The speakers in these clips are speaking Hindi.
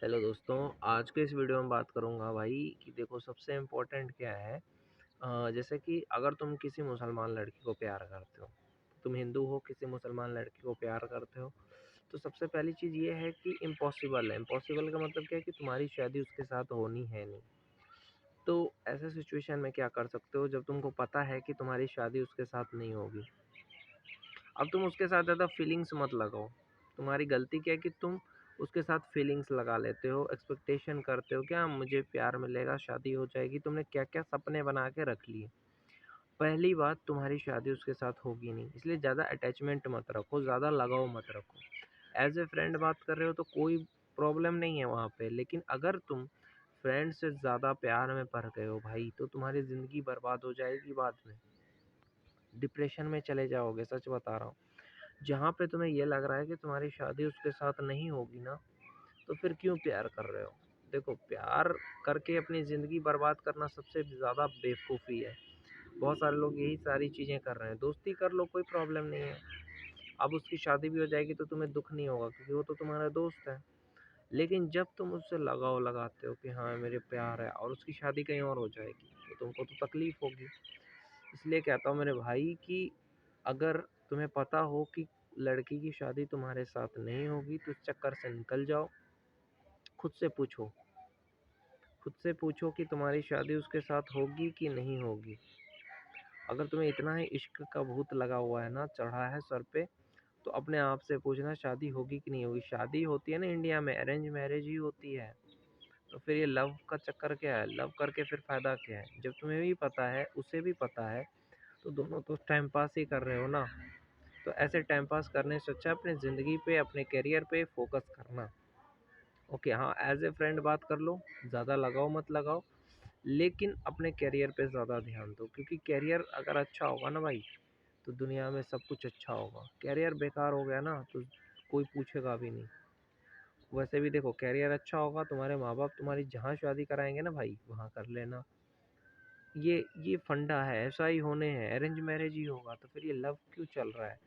हेलो दोस्तों, आज के इस वीडियो में बात करूँगा भाई कि देखो सबसे इम्पोर्टेंट क्या है। जैसे कि अगर तुम किसी मुसलमान लड़की को प्यार करते हो, तुम हिंदू हो किसी मुसलमान लड़की को प्यार करते हो, तो सबसे पहली चीज़ ये है कि इम्पॉसिबल है। इम्पॉसिबल का मतलब क्या है कि तुम्हारी शादी उसके साथ होनी है नहीं। तो ऐसे सिचुएशन में क्या कर सकते हो, जब तुमको पता है कि तुम्हारी शादी उसके साथ नहीं होगी। अब तुम उसके साथ ज़्यादा फीलिंग्स मत लगाओ। तुम्हारी गलती क्या है कि तुम उसके साथ फीलिंग्स लगा लेते हो, एक्सपेक्टेशन करते हो क्या मुझे प्यार मिलेगा, शादी हो जाएगी। तुमने क्या-क्या सपने बना के रख लिए। पहली बात, तुम्हारी शादी उसके साथ होगी नहीं, इसलिए ज़्यादा अटैचमेंट मत रखो, ज़्यादा लगाव मत रखो। एज़ ए फ्रेंड बात कर रहे हो तो कोई प्रॉब्लम नहीं है वहाँ पे, लेकिन अगर तुम फ्रेंड से ज़्यादा प्यार में पड़ गए हो भाई, तो तुम्हारी ज़िंदगी बर्बाद हो जाएगी बाद में। डिप्रेशन में चले जाओगे, सच बता रहा हूँ। जहाँ पे तुम्हें ये लग रहा है कि तुम्हारी शादी उसके साथ नहीं होगी ना, तो फिर क्यों प्यार कर रहे हो? देखो, प्यार करके अपनी ज़िंदगी बर्बाद करना सबसे ज़्यादा बेवकूफ़ी है। बहुत सारे लोग यही सारी चीज़ें कर रहे हैं। दोस्ती कर लो, कोई प्रॉब्लम नहीं है। अब उसकी शादी भी हो जाएगी तो तुम्हें दुःख नहीं होगा, क्योंकि वो तो तुम्हारा दोस्त है। लेकिन जब तुम उससे लगाव लगाते हो कि हाँ, मेरे प्यार है, और उसकी शादी कहीं और हो जाएगी, तो तुमको तो तकलीफ़ होगी। इसलिए कहता हूँ मेरे भाई कि अगर तुम्हें पता हो कि लड़की की शादी तुम्हारे साथ नहीं होगी, तो इस चक्कर से निकल जाओ। खुद से पूछो, खुद से पूछो कि तुम्हारी शादी उसके साथ होगी कि नहीं होगी। अगर तुम्हें इतना ही इश्क का भूत लगा हुआ है ना, चढ़ा है सर पे, तो अपने आप से पूछना शादी होगी कि नहीं होगी। शादी होती है ना इंडिया में, अरेंज मैरिज ही होती है। तो फिर ये लव का चक्कर क्या है? लव करके फिर फ़ायदा क्या है? जब तुम्हें भी पता है, उसे भी पता है, तो दोनों तो टाइम पास ही कर रहे हो ना। तो ऐसे टाइम पास करने से अच्छा अपनी ज़िंदगी पे, अपने करियर पे फ़ोकस करना। ओके, हाँ, एज़ ए फ्रेंड बात कर लो, ज़्यादा लगाओ मत लगाओ, लेकिन अपने करियर पे ज़्यादा ध्यान दो, क्योंकि करियर अगर अच्छा होगा ना भाई, तो दुनिया में सब कुछ अच्छा होगा। करियर बेकार हो गया ना, तो कोई पूछेगा भी नहीं। वैसे भी देखो, करियर अच्छा होगा, तुम्हारे माँ-बाप तुम्हारी जहाँ शादी कराएँगे ना भाई, वहाँ कर लेना। ये फंडा है, ऐसा ही होने है, अरेंज मैरेज ही होगा, तो फिर ये लव क्यों चल रहा है?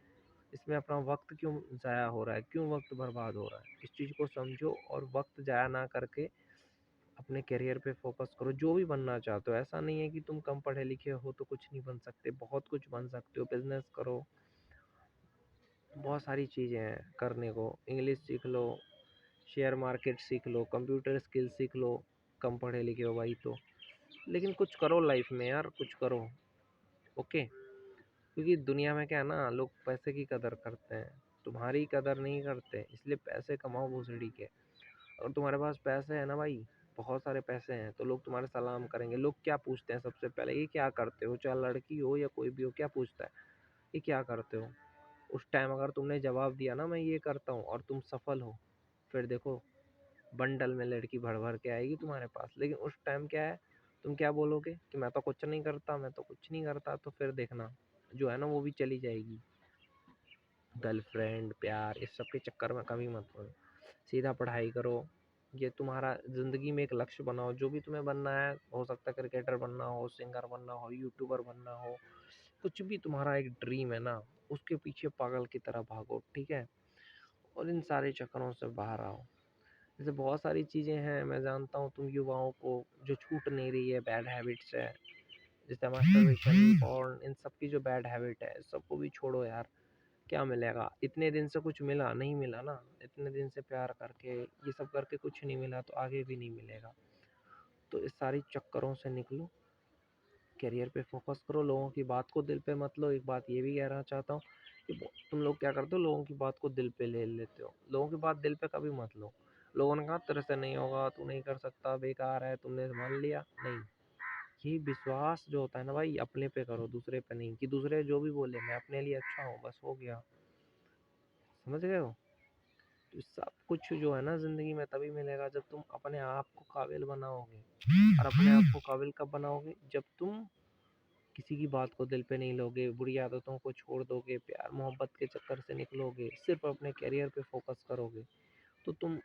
इसमें अपना वक़्त क्यों ज़ाया हो रहा है? क्यों वक़्त बर्बाद हो रहा है? इस चीज़ को समझो और वक़्त ज़ाया ना करके अपने करियर पे फ़ोकस करो, जो भी बनना चाहते हो। ऐसा नहीं है कि तुम कम पढ़े लिखे हो तो कुछ नहीं बन सकते, बहुत कुछ बन सकते हो। बिज़नेस करो, बहुत सारी चीज़ें हैं करने को। इंग्लिश सीख लो, शेयर मार्केट सीख लो, कंप्यूटर स्किल सीख लो, कम पढ़े लिखे हो भाई तो। लेकिन कुछ करो लाइफ़ में यार, कुछ करो, ओके? क्योंकि दुनिया में क्या है ना, लोग पैसे की कदर करते हैं, तुम्हारी कदर नहीं करते, इसलिए पैसे कमाओ भोसड़ी के। अगर तुम्हारे पास पैसे हैं ना भाई, बहुत सारे पैसे हैं, तो लोग तुम्हारे सलाम करेंगे। लोग क्या पूछते हैं सबसे पहले? ये क्या करते हो? चाहे लड़की हो या कोई भी हो, क्या पूछता है? ये क्या करते हो? उस टाइम अगर तुमने जवाब दिया ना मैं ये करता हूँ, और तुम सफल हो, फिर देखो बंडल में लड़की भर भर के आएगी तुम्हारे पास। लेकिन उस टाइम क्या है, तुम क्या बोलोगे कि मैं तो कुछ नहीं करता, मैं तो कुछ नहीं करता, तो फिर देखना जो है ना वो भी चली जाएगी। गर्लफ्रेंड, प्यार, इस सब के चक्कर में कभी मत पड़ो। सीधा पढ़ाई करो। ये तुम्हारा ज़िंदगी में एक लक्ष्य बनाओ, जो भी तुम्हें बनना है। हो सकता है क्रिकेटर बनना हो, सिंगर बनना हो, यूट्यूबर बनना हो, कुछ भी तुम्हारा एक ड्रीम है ना, उसके पीछे पागल की तरह भागो, ठीक है? और इन सारे चक्करों से बाहर आओ। जैसे बहुत सारी चीज़ें हैं, मैं जानता हूँ तुम युवाओं को जो छूट नहीं रही है, बैड हैबिट्स है, जैसे मास्टरबेशन, पॉर्न, इन सब की जो बैड हैबिट है, सबको भी छोड़ो यार। क्या मिलेगा? इतने दिन से कुछ मिला? नहीं मिला ना। इतने दिन से प्यार करके, ये सब करके कुछ नहीं मिला, तो आगे भी नहीं मिलेगा। तो इस सारी चक्करों से निकलो, करियर पे फ़ोकस करो, लोगों की बात को दिल पे मत लो। एक बात ये भी कहना चाहता हूँ कि तुम लोग क्या करते हो, लोगों की बात को दिल पे ले लेते हो। लोगों की बात दिल पे कभी मत लो। लोगों ने कहा तेरे से नहीं होगा, तू नहीं कर सकता, बेकार है, तुमने मान लिया, नहीं। ये विश्वास जो होता है ना भाई, अपने पे करो, दूसरे पे नहीं। कि दूसरे जो भी बोले, मैं अपने लिए अच्छा हूँ, बस हो गया। समझ गए हो? तो सब कुछ जो है ना ज़िंदगी में तभी मिलेगा जब तुम अपने आप को काबिल बनाओगे। और अपने आप को काबिल कब बनाओगे? जब तुम किसी की बात को दिल पे नहीं लोगे, बुरी आदतों को छोड़ दोगे, प्यार मोहब्बत के चक्कर से निकलोगे, सिर्फ अपने करियर पे फोकस करोगे, तो तुम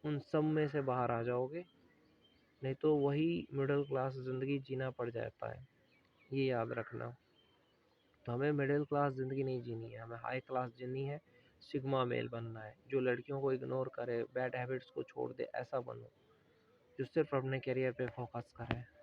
उन सब में से बाहर आ जाओगे। नहीं तो वही मिडिल क्लास ज़िंदगी जीना पड़ जाता है, ये याद रखना। तो हमें मिडिल क्लास ज़िंदगी नहीं जीनी है, हमें हाई क्लास जीनी है, सिग्मा मेल बनना है, जो लड़कियों को इग्नोर करे, बैड हैबिट्स को छोड़ दे, ऐसा बनो, जो सिर्फ अपने करियर पे फोकस करे।